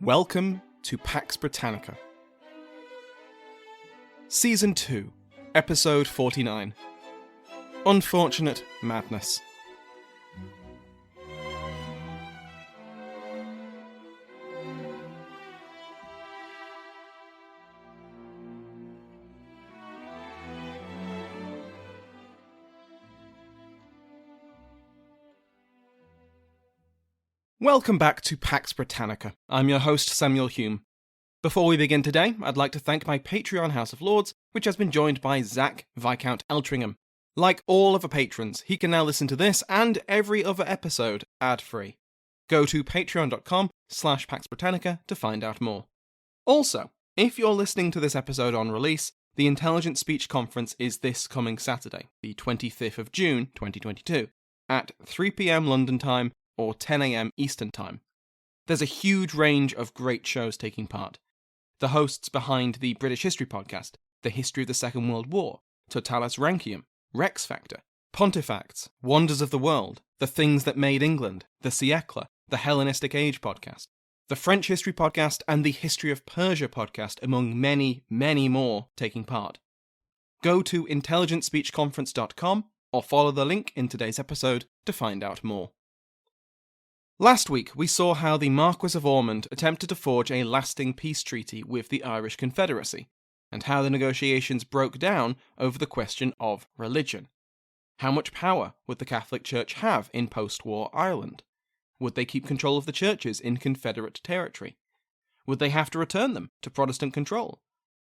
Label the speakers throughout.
Speaker 1: Welcome to Pax Britannica. Season 2, Episode 49. Unfortunate Madness. Welcome back to Pax Britannica. I'm your host, Samuel Hume. Before we begin today, I'd like to thank my Patreon House of Lords, which has been joined by Zach Viscount Eltringham. Like all of our patrons, he can now listen to this and every other episode ad-free. Go to patreon.com/PaxBritannica to find out more. Also, if you're listening to this episode on release, the Intelligent Speech Conference is this coming Saturday, the 25th of June 2022, at 3 p.m. London time, or 10 a.m. Eastern Time. There's a huge range of great shows taking part. The hosts behind the British History Podcast, The History of the Second World War, Totalis Rankium, Rex Factor, Pontifacts, Wonders of the World, The Things That Made England, The Siècle, The Hellenistic Age Podcast, the French History Podcast, and the History of Persia Podcast, among many, many more taking part. Go to intelligentspeechconference.com or follow the link in today's episode to find out more. Last week, we saw how the Marquis of Ormond attempted to forge a lasting peace treaty with the Irish Confederacy, and how the negotiations broke down over the question of religion. How much power would the Catholic Church have in post-war Ireland? Would they keep control of the churches in Confederate territory? Would they have to return them to Protestant control?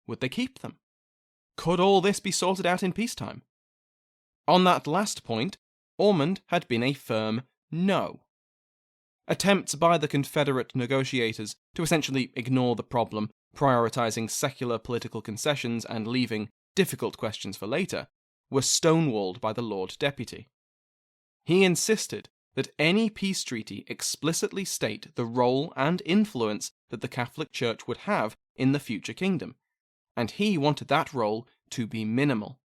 Speaker 1: Would they keep them? Could all this be sorted out in peacetime? On that last point, Ormond had been a firm no. Attempts by the Confederate negotiators to essentially ignore the problem, prioritising secular political concessions and leaving difficult questions for later, were stonewalled by the Lord Deputy. He insisted that any peace treaty explicitly state the role and influence that the Catholic Church would have in the future kingdom, and he wanted that role to be minimal.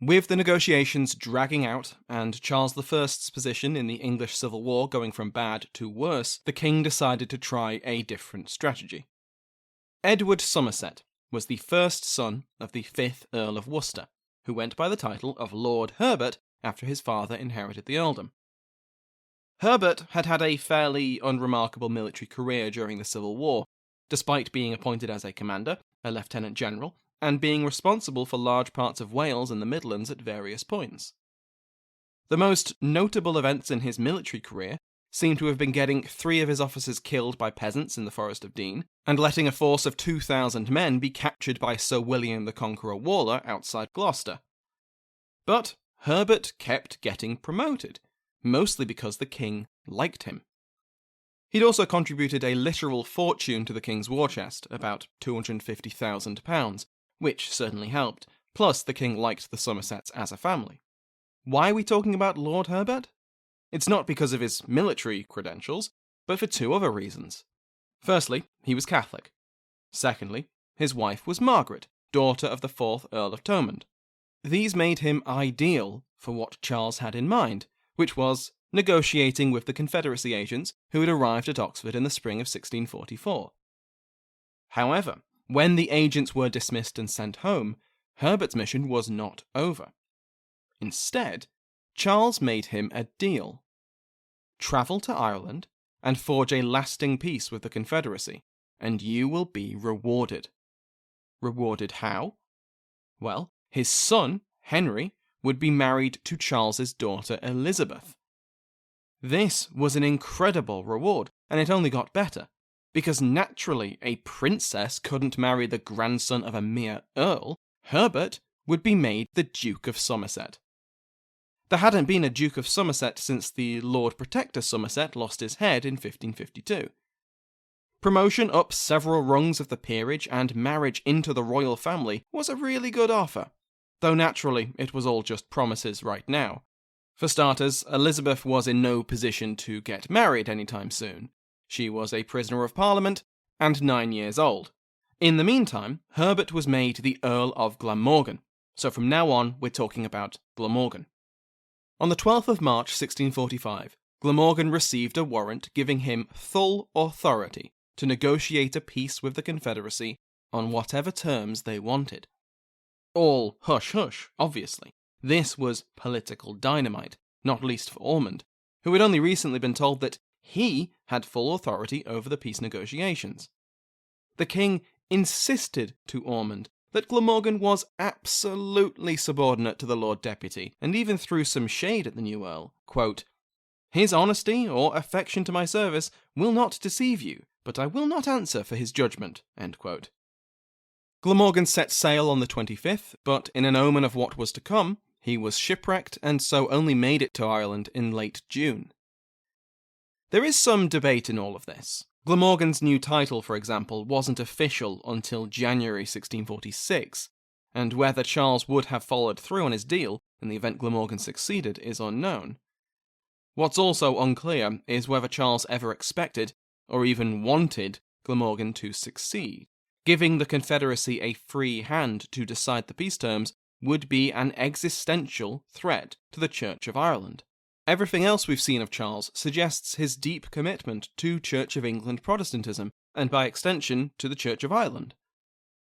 Speaker 1: With the negotiations dragging out, and Charles I's position in the English Civil War going from bad to worse, the king decided to try a different strategy. Edward Somerset was the first son of the 5th Earl of Worcester, who went by the title of Lord Herbert after his father inherited the earldom. Herbert had had a fairly unremarkable military career during the Civil War, despite being appointed as a commander, a lieutenant general, and being responsible for large parts of Wales and the Midlands at various points. The most notable events in his military career seem to have been getting 3 of his officers killed by peasants in the Forest of Dean, and letting a force of 2,000 men be captured by Sir William the Conqueror Waller outside Gloucester. But Herbert kept getting promoted, mostly because the king liked him. He'd also contributed a literal fortune to the king's war chest, about £250,000, which certainly helped, plus the king liked the Somersets as a family. Why are we talking about Lord Herbert? It's not because of his military credentials, but for 2 other reasons. Firstly, he was Catholic. Secondly, his wife was Margaret, daughter of the 4th Earl of Thomond. These made him ideal for what Charles had in mind, which was negotiating with the Confederacy agents who had arrived at Oxford in the spring of 1644. However, when the agents were dismissed and sent home, Herbert's mission was not over. Instead, Charles made him a deal. Travel to Ireland and forge a lasting peace with the Confederacy, and you will be rewarded. Rewarded how? Well, his son, Henry, would be married to Charles's daughter Elizabeth. This was an incredible reward, and it only got better. Because naturally a princess couldn't marry the grandson of a mere earl, Herbert would be made the Duke of Somerset. There hadn't been a Duke of Somerset since the Lord Protector Somerset lost his head in 1552. Promotion up several rungs of the peerage and marriage into the royal family was a really good offer, though naturally it was all just promises right now. For starters, Elizabeth was in no position to get married anytime soon. She was a prisoner of Parliament, and 9 years old. In the meantime, Herbert was made the Earl of Glamorgan, so from now on we're talking about Glamorgan. On the 12th of March 1645, Glamorgan received a warrant giving him full authority to negotiate a peace with the Confederacy on whatever terms they wanted. All hush-hush, obviously. This was political dynamite, not least for Ormond, who had only recently been told that he had full authority over the peace negotiations. The king insisted to Ormond that Glamorgan was absolutely subordinate to the Lord Deputy, and even threw some shade at the new Earl, quote, "His honesty or affection to my service will not deceive you, but I will not answer for his judgment." End quote. Glamorgan set sail on the 25th, but in an omen of what was to come, he was shipwrecked and so only made it to Ireland in late June. There is some debate in all of this. Glamorgan's new title, for example, wasn't official until January 1646, and whether Charles would have followed through on his deal in the event Glamorgan succeeded is unknown. What's also unclear is whether Charles ever expected, or even wanted, Glamorgan to succeed. Giving the Confederacy a free hand to decide the peace terms would be an existential threat to the Church of Ireland. Everything else we've seen of Charles suggests his deep commitment to Church of England Protestantism, and by extension to the Church of Ireland.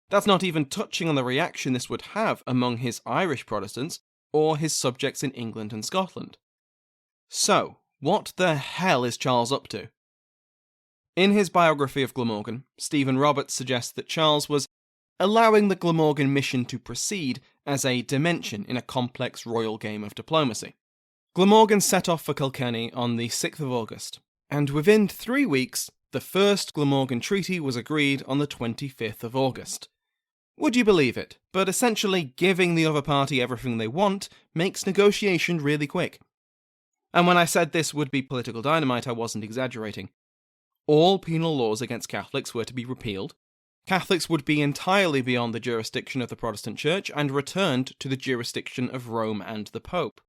Speaker 1: That's not even touching on the reaction this would have among his Irish Protestants or his subjects in England and Scotland. So, what the hell is Charles up to? In his biography of Glamorgan, Stephen Roberts suggests that Charles was allowing the Glamorgan mission to proceed as a dimension in a complex royal game of diplomacy. Glamorgan set off for Kilkenny on the 6th of August, and within 3 weeks, the first Glamorgan Treaty was agreed on the 25th of August. Would you believe it? But essentially giving the other party everything they want makes negotiation really quick. And when I said this would be political dynamite, I wasn't exaggerating. All penal laws against Catholics were to be repealed. Catholics would be entirely beyond the jurisdiction of the Protestant Church and returned to the jurisdiction of Rome and the Pope.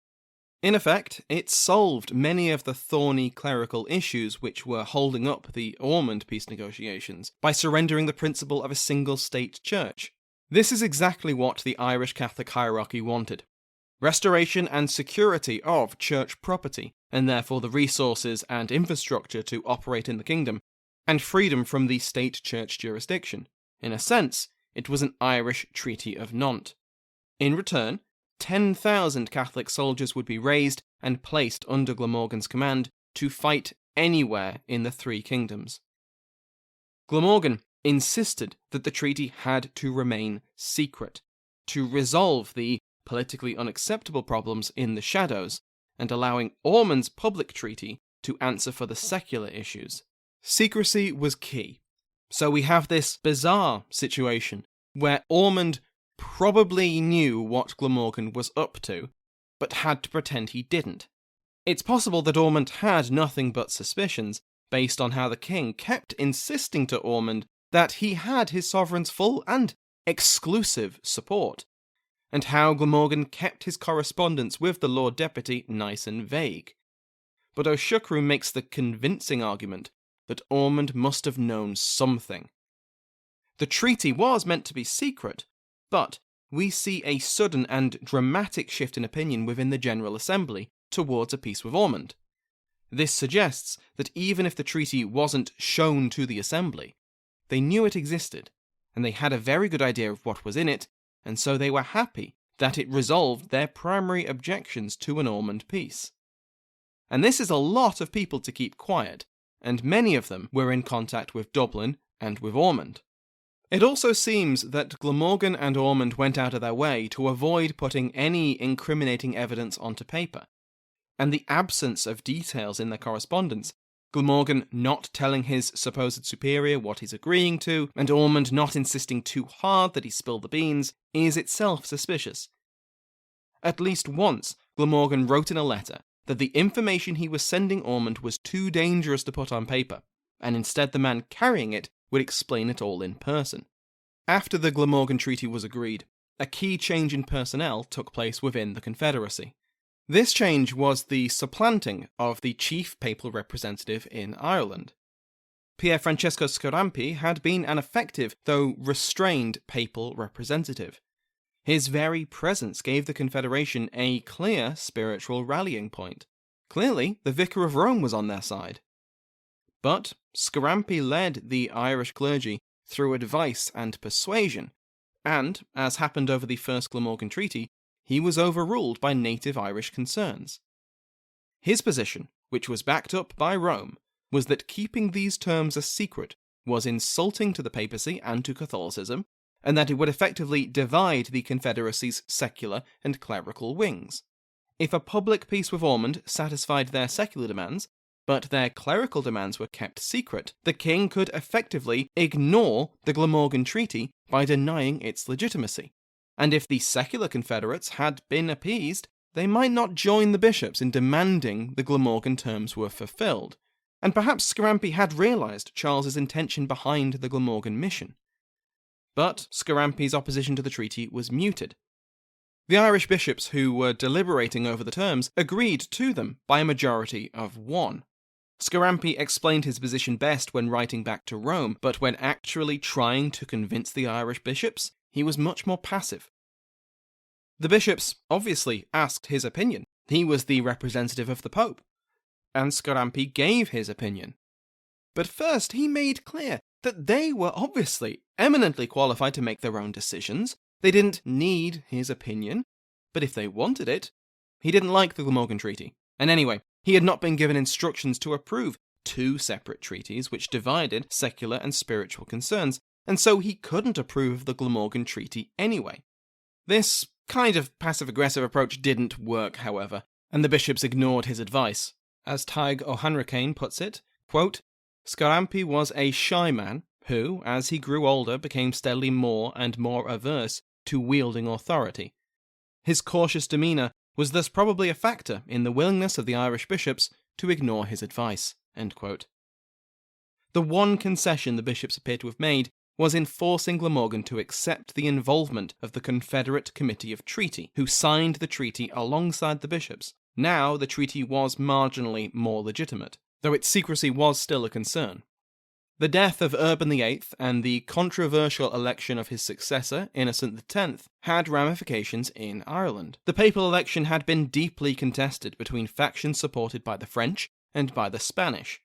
Speaker 1: In effect, it solved many of the thorny clerical issues which were holding up the Ormond peace negotiations by surrendering the principle of a single state church. This is exactly what the Irish Catholic hierarchy wanted. Restoration and security of church property, and therefore the resources and infrastructure to operate in the kingdom, and freedom from the state church jurisdiction. In a sense, it was an Irish Treaty of Nantes. In return, 10,000 Catholic soldiers would be raised and placed under Glamorgan's command to fight anywhere in the three kingdoms. Glamorgan insisted that the treaty had to remain secret, to resolve the politically unacceptable problems in the shadows, and allowing Ormond's public treaty to answer for the secular issues. Secrecy was key. So we have this bizarre situation where Ormond probably knew what Glamorgan was up to, but had to pretend he didn't. It's possible that Ormond had nothing but suspicions, based on how the king kept insisting to Ormond that he had his sovereign's full and exclusive support, and how Glamorgan kept his correspondence with the Lord Deputy nice and vague. But Siochrú makes the convincing argument that Ormond must have known something. The treaty was meant to be secret, but we see a sudden and dramatic shift in opinion within the General Assembly towards a peace with Ormond. This suggests that even if the treaty wasn't shown to the Assembly, they knew it existed, and they had a very good idea of what was in it, and so they were happy that it resolved their primary objections to an Ormond peace. And this is a lot of people to keep quiet, and many of them were in contact with Dublin and with Ormond. It also seems that Glamorgan and Ormond went out of their way to avoid putting any incriminating evidence onto paper, and the absence of details in their correspondence, Glamorgan not telling his supposed superior what he's agreeing to, and Ormond not insisting too hard that he spill the beans, is itself suspicious. At least once, Glamorgan wrote in a letter that the information he was sending Ormond was too dangerous to put on paper, and instead the man carrying it would explain it all in person. After the Glamorgan Treaty was agreed, a key change in personnel took place within the Confederacy. This change was the supplanting of the chief papal representative in Ireland. Pier Francesco Scarampi had been an effective, though restrained, papal representative. His very presence gave the Confederation a clear spiritual rallying point. Clearly, the Vicar of Rome was on their side. But Scarampi led the Irish clergy through advice and persuasion, and, as happened over the First Glamorgan Treaty, he was overruled by native Irish concerns. His position, which was backed up by Rome, was that keeping these terms a secret was insulting to the papacy and to Catholicism, and that it would effectively divide the Confederacy's secular and clerical wings. If a public peace with Ormond satisfied their secular demands, but their clerical demands were kept secret, the king could effectively ignore the Glamorgan Treaty by denying its legitimacy. And if the secular Confederates had been appeased, they might not join the bishops in demanding the Glamorgan terms were fulfilled. And perhaps Scarampi had realised Charles's intention behind the Glamorgan mission. But Scarampi's opposition to the treaty was muted. The Irish bishops who were deliberating over the terms agreed to them by a majority of 1. Scarampi explained his position best when writing back to Rome, but when actually trying to convince the Irish bishops, he was much more passive. The bishops obviously asked his opinion. He was the representative of the Pope, and Scarampi gave his opinion. But first he made clear that they were obviously eminently qualified to make their own decisions. They didn't need his opinion, but if they wanted it, he didn't like the Glamorgan Treaty. And anyway, he had not been given instructions to approve 2 separate treaties which divided secular and spiritual concerns, and so he couldn't approve of the Glamorgan Treaty anyway. This kind of passive-aggressive approach didn't work, however, and the bishops ignored his advice. As Tádraig O'Hanrachain puts it, quote, Scarampi was a shy man who, as he grew older, became steadily more and more averse to wielding authority. His cautious demeanour was thus probably a factor in the willingness of the Irish bishops to ignore his advice. End quote. The one concession the bishops appear to have made was in forcing Glamorgan to accept the involvement of the Confederate Committee of Treaty, who signed the treaty alongside the bishops. Now the treaty was marginally more legitimate, though its secrecy was still a concern. The death of Urban VIII and the controversial election of his successor, Innocent X, had ramifications in Ireland. The papal election had been deeply contested between factions supported by the French and by the Spanish.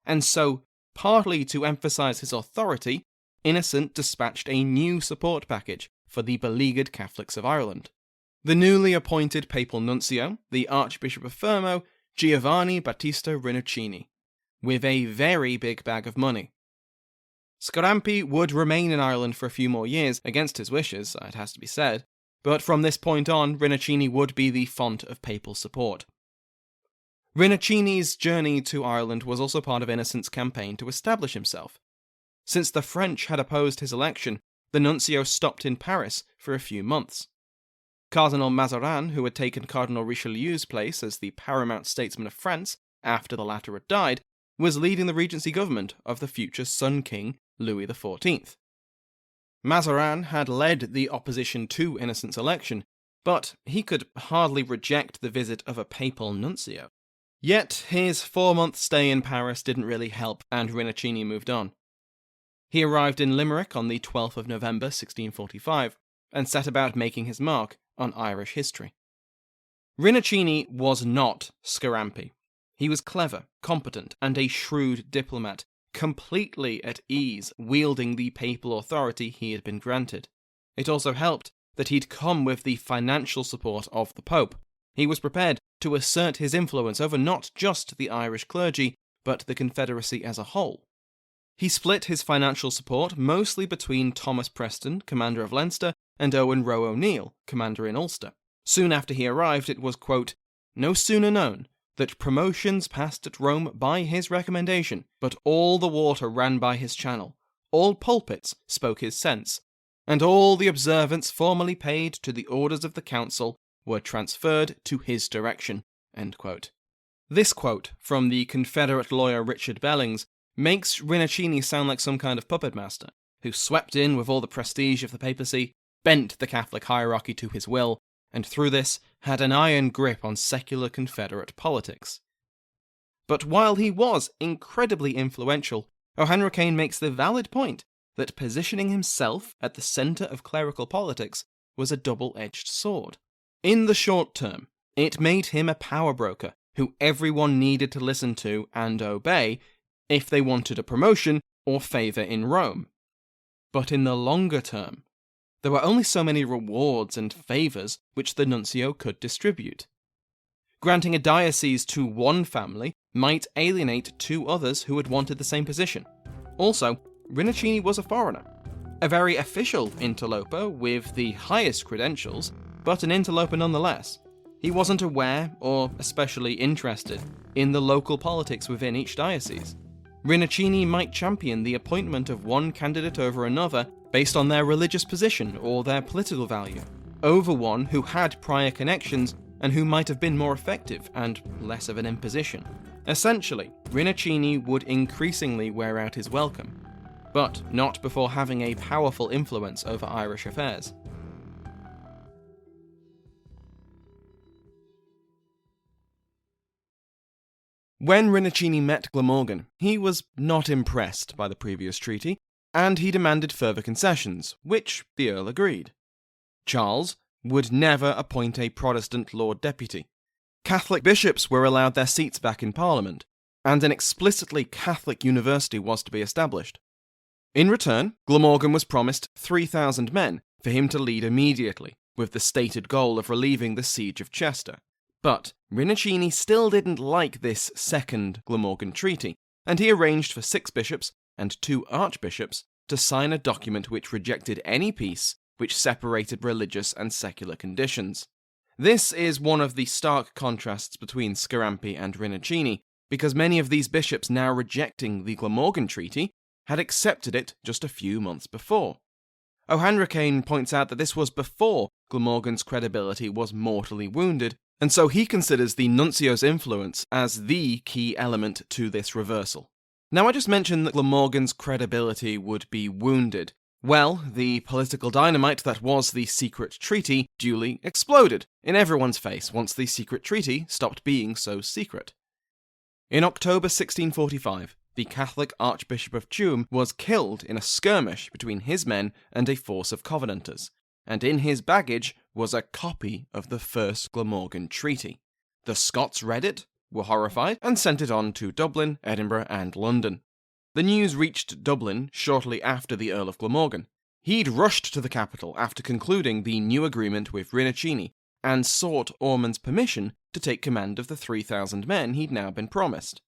Speaker 1: And so, partly to emphasise his authority, Innocent dispatched a new support package for the beleaguered Catholics of Ireland. The newly appointed papal nuncio, the Archbishop of Fermo, Giovanni Battista Rinuccini, with a very big bag of money. Scarampi would remain in Ireland for a few more years, against his wishes, it has to be said, but from this point on, Rinuccini would be the font of papal support. Rinuccini's journey to Ireland was also part of Innocent's campaign to establish himself. Since the French had opposed his election, the nuncio stopped in Paris for a few months. Cardinal Mazarin, who had taken Cardinal Richelieu's place as the paramount statesman of France after the latter had died, was leading the regency government of the future Sun King Louis XIV. Mazarin had led the opposition to Innocent's election, but he could hardly reject the visit of a papal nuncio. Yet his 4-month stay in Paris didn't really help, and Rinuccini moved on. He arrived in Limerick on the 12th of November 1645, and set about making his mark on Irish history. Rinuccini was not Scarampi. He was clever, competent, and a shrewd diplomat, completely at ease wielding the papal authority he had been granted. It also helped that he'd come with the financial support of the Pope. He was prepared to assert his influence over not just the Irish clergy, but the Confederacy as a whole. He split his financial support mostly between Thomas Preston, commander of Leinster, and Owen Roe O'Neill, commander in Ulster. Soon after he arrived, it was, quote, no sooner known that promotions passed at Rome by his recommendation, but all the water ran by his channel, all pulpits spoke his sense, and all the observance formerly paid to the orders of the council were transferred to his direction. End quote. This quote from the Confederate lawyer Richard Bellings makes Rinuccini sound like some kind of puppet master, who swept in with all the prestige of the papacy, bent the Catholic hierarchy to his will, and through this had an iron grip on secular Confederate politics. But while he was incredibly influential, O'Hanrachain makes the valid point that positioning himself at the centre of clerical politics was a double-edged sword. In the short term, it made him a power broker who everyone needed to listen to and obey if they wanted a promotion or favour in Rome. But in the longer term, there were only so many rewards and favours which the nuncio could distribute. Granting a diocese to one family might alienate two others who had wanted the same position. Also, Rinuccini was a foreigner, a very official interloper with the highest credentials, but an interloper nonetheless. He wasn't aware or especially interested in the local politics within each diocese. Rinuccini might champion the appointment of one candidate over another based on their religious position or their political value, over one who had prior connections and who might have been more effective and less of an imposition. Essentially, Rinuccini would increasingly wear out his welcome, but not before having a powerful influence over Irish affairs. When Rinuccini met Glamorgan, he was not impressed by the previous treaty, and he demanded further concessions, which the Earl agreed. Charles would never appoint a Protestant Lord Deputy. Catholic bishops were allowed their seats back in Parliament, and an explicitly Catholic university was to be established. In return, Glamorgan was promised 3,000 men for him to lead immediately, with the stated goal of relieving the siege of Chester. But Rinuccini still didn't like this second Glamorgan treaty, and he arranged for 6 bishops and 2 archbishops to sign a document which rejected any peace which separated religious and secular conditions. This is one of the stark contrasts between Scarampi and Rinuccini, because many of these bishops now rejecting the Glamorgan treaty had accepted it just a few months before. O'Hanrachain points out that this was before Glamorgan's credibility was mortally wounded, and so he considers the nuncio's influence as the key element to this reversal. Now, I just mentioned that Glamorgan's credibility would be wounded. Well, the political dynamite that was the secret treaty duly exploded in everyone's face once the secret treaty stopped being so secret. In October 1645, the Catholic Archbishop of Tuam was killed in a skirmish between his men and a force of Covenanters, and in his baggage was a copy of the first Glamorgan Treaty. The Scots read it, were horrified, and sent it on to Dublin, Edinburgh, and London. The news reached Dublin shortly after the Earl of Glamorgan. He'd rushed to the capital after concluding the new agreement with Rinuccini, and sought Ormond's permission to take command of the 3,000 men he'd now been promised.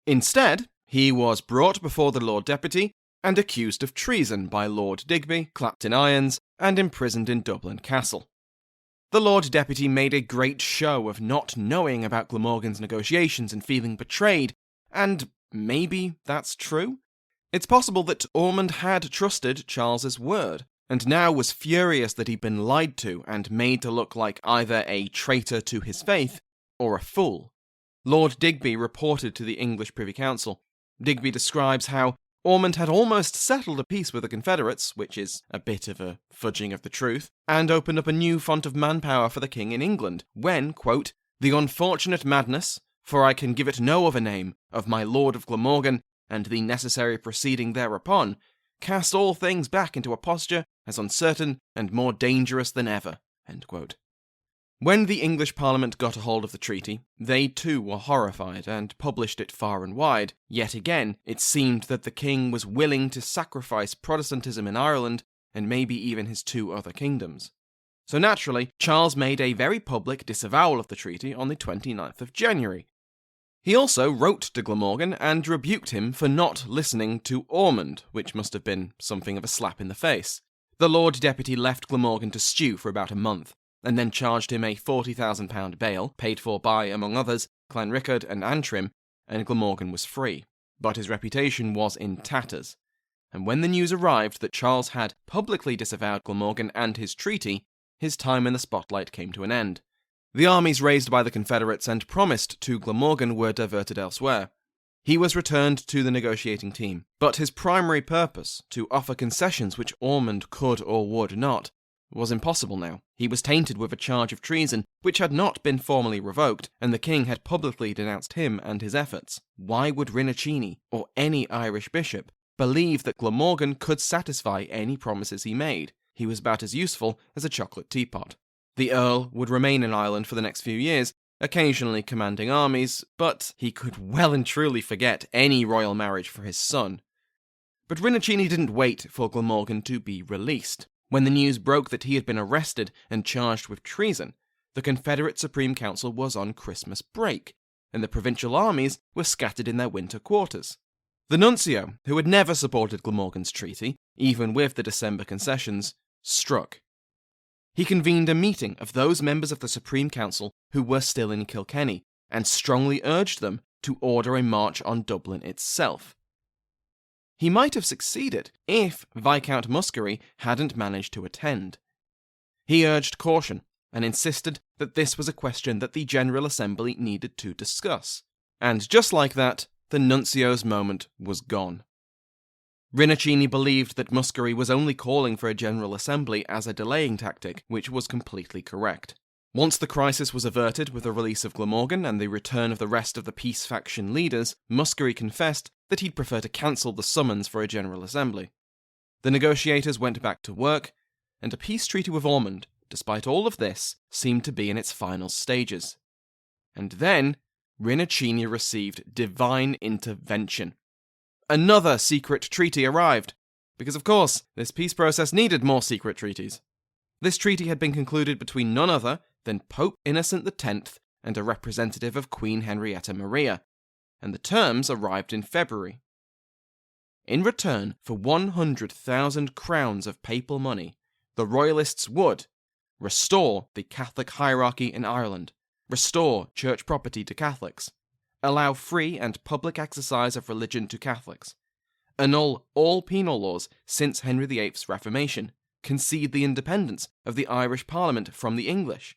Speaker 1: Instead, he was brought before the Lord Deputy and accused of treason by Lord Digby, clapped in irons, and imprisoned in Dublin Castle. The Lord Deputy made a great show of not knowing about Glamorgan's negotiations and feeling betrayed, and maybe that's true? It's possible that Ormond had trusted Charles's word, and now was furious that he'd been lied to and made to look like either a traitor to his faith or a fool. Lord Digby reported to the English Privy Council. Digby describes how Ormond had almost settled a peace with the Confederates, which is a bit of a fudging of the truth, and opened up a new font of manpower for the king in England, when, quote, "the unfortunate madness, for I can give it no other name, of my Lord of Glamorgan, and the necessary proceeding thereupon, cast all things back into a posture as uncertain and more dangerous than ever." End quote. When the English Parliament got a hold of the treaty, they too were horrified and published it far and wide. Yet again, it seemed that the king was willing to sacrifice Protestantism in Ireland and maybe even his 2 other kingdoms. So naturally, Charles made a very public disavowal of the treaty on the 29th of January. He also wrote to Glamorgan and rebuked him for not listening to Ormond, which must have been something of a slap in the face. The Lord Deputy left Glamorgan to stew for about a month, and then charged him a £40,000 bail, paid for by, among others, Clanrickard and Antrim, and Glamorgan was free. But his reputation was in tatters, and when the news arrived that Charles had publicly disavowed Glamorgan and his treaty, his time in the spotlight came to an end. The armies raised by the Confederates and promised to Glamorgan were diverted elsewhere. He was returned to the negotiating team, but his primary purpose, to offer concessions which Ormond could or would not, was impossible now. He was tainted with a charge of treason, which had not been formally revoked, and the king had publicly denounced him and his efforts. Why would Rinuccini, or any Irish bishop, believe that Glamorgan could satisfy any promises he made? He was about as useful as a chocolate teapot. The Earl would remain in Ireland for the next few years, occasionally commanding armies, but he could well and truly forget any royal marriage for his son. But Rinuccini didn't wait for Glamorgan to be released. When the news broke that he had been arrested and charged with treason, the Confederate Supreme Council was on Christmas break, and the provincial armies were scattered in their winter quarters. The nuncio, who had never supported Glamorgan's treaty, even with the December concessions, struck. He convened a meeting of those members of the Supreme Council who were still in Kilkenny, and strongly urged them to order a march on Dublin itself. He might have succeeded if Viscount Muskerry hadn't managed to attend. He urged caution and insisted that this was a question that the General Assembly needed to discuss. And just like that, the nuncio's moment was gone. Rinuccini believed that Muskerry was only calling for a General Assembly as a delaying tactic, which was completely correct. Once the crisis was averted with the release of Glamorgan and the return of the rest of the peace faction leaders, Muskerry confessed that he'd prefer to cancel the summons for a General Assembly. The negotiators went back to work, and a peace treaty with Ormond, despite all of this, seemed to be in its final stages. And then, Rinuccini received divine intervention. Another secret treaty arrived, because of course, this peace process needed more secret treaties. This treaty had been concluded between none other than Pope Innocent X and a representative of Queen Henrietta Maria, and the terms arrived in February. In return for 100,000 crowns of papal money, the Royalists would restore the Catholic hierarchy in Ireland, restore church property to Catholics, allow free and public exercise of religion to Catholics, annul all penal laws since Henry VIII's Reformation, concede the independence of the Irish Parliament from the English,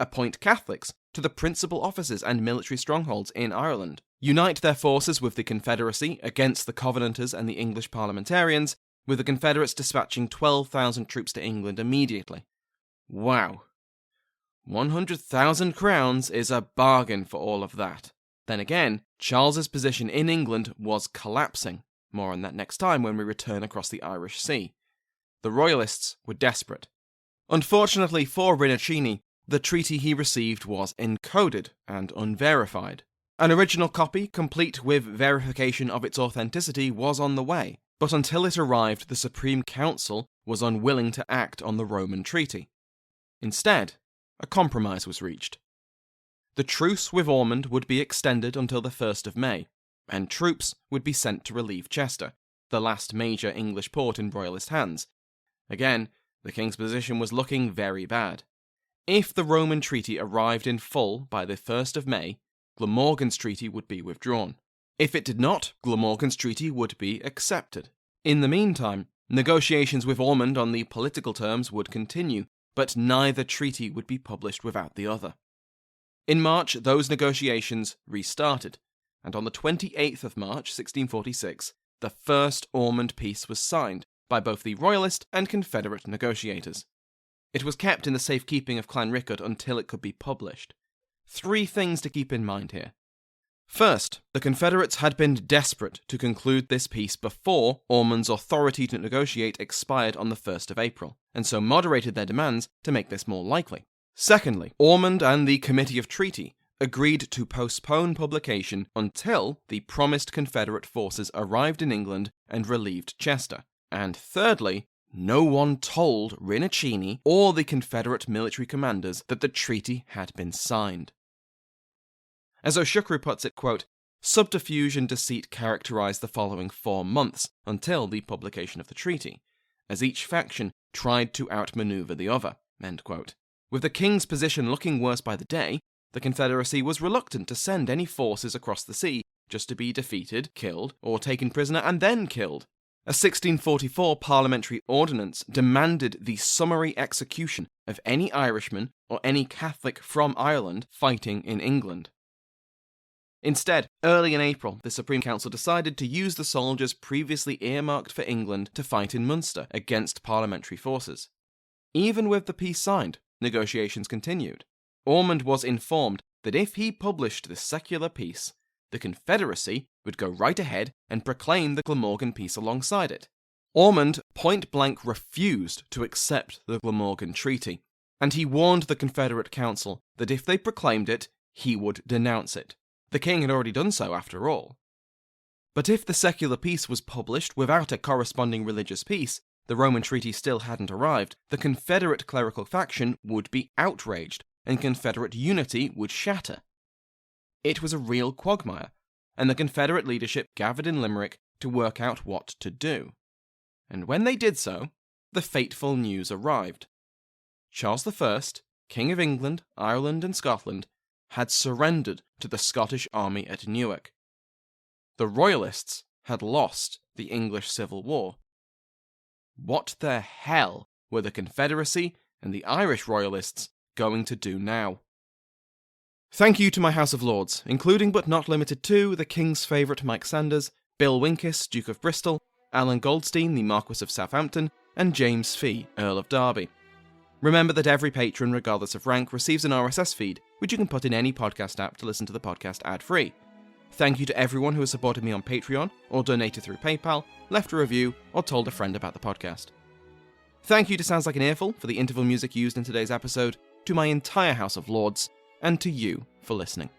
Speaker 1: appoint Catholics to the principal offices and military strongholds in Ireland, unite their forces with the Confederacy against the Covenanters and the English parliamentarians, with the Confederates dispatching 12,000 troops to England immediately. Wow. 100,000 crowns is a bargain for all of that. Then again, Charles's position in England was collapsing. More on that next time when we return across the Irish Sea. The Royalists were desperate. Unfortunately for Rinuccini, the treaty he received was encoded and unverified. An original copy, complete with verification of its authenticity, was on the way, but until it arrived, the Supreme Council was unwilling to act on the Roman treaty. Instead, a compromise was reached. The truce with Ormond would be extended until the 1st of May, and troops would be sent to relieve Chester, the last major English port in Royalist hands. Again, the king's position was looking very bad. If the Roman treaty arrived in full by the 1st of May, Glamorgan's treaty would be withdrawn. If it did not, Glamorgan's treaty would be accepted. In the meantime, negotiations with Ormond on the political terms would continue, but neither treaty would be published without the other. In March, those negotiations restarted, and on the 28th of March, 1646, the first Ormond peace was signed by both the Royalist and Confederate negotiators. It was kept in the safekeeping of Clanrickard until it could be published. 3 things to keep in mind here. First, the Confederates had been desperate to conclude this peace before Ormond's authority to negotiate expired on the 1st of April, and so moderated their demands to make this more likely. Secondly, Ormond and the Committee of Treaty agreed to postpone publication until the promised Confederate forces arrived in England and relieved Chester. And thirdly, no one told Rinuccini or the Confederate military commanders that the treaty had been signed. As Siochrú puts it, quote, subterfuge and deceit characterized the following 4 months until the publication of the treaty, as each faction tried to outmaneuver the other, end quote. With the king's position looking worse by the day, the Confederacy was reluctant to send any forces across the sea just to be defeated, killed, or taken prisoner and then killed. A 1644 parliamentary ordinance demanded the summary execution of any Irishman or any Catholic from Ireland fighting in England. Instead, early in April, the Supreme Council decided to use the soldiers previously earmarked for England to fight in Munster against parliamentary forces. Even with the peace signed, negotiations continued. Ormond was informed that if he published the secular peace, the Confederacy would go right ahead and proclaim the Glamorgan peace alongside it. Ormond point-blank refused to accept the Glamorgan Treaty, and he warned the Confederate Council that if they proclaimed it, he would denounce it. The king had already done so, after all. But if the secular peace was published without a corresponding religious peace, the Roman treaty still hadn't arrived, the Confederate clerical faction would be outraged, and Confederate unity would shatter. It was a real quagmire, and the Confederate leadership gathered in Limerick to work out what to do. And when they did so, the fateful news arrived. Charles I, King of England, Ireland, and Scotland, had surrendered to the Scottish army at Newark. The Royalists had lost the English Civil War. What the hell were the Confederacy and the Irish Royalists going to do now? Thank you to my House of Lords, including but not limited to the King's favourite Mike Sanders, Bill Winkis, Duke of Bristol, Alan Goldstein, the Marquess of Southampton, and James Fee, Earl of Derby. Remember that every patron, regardless of rank, receives an RSS feed, which you can put in any podcast app to listen to the podcast ad-free. Thank you to everyone who has supported me on Patreon, or donated through PayPal, left a review, or told a friend about the podcast. Thank you to Sounds Like an Earful for the interval music used in today's episode, to my entire House of Lords, and to you for listening.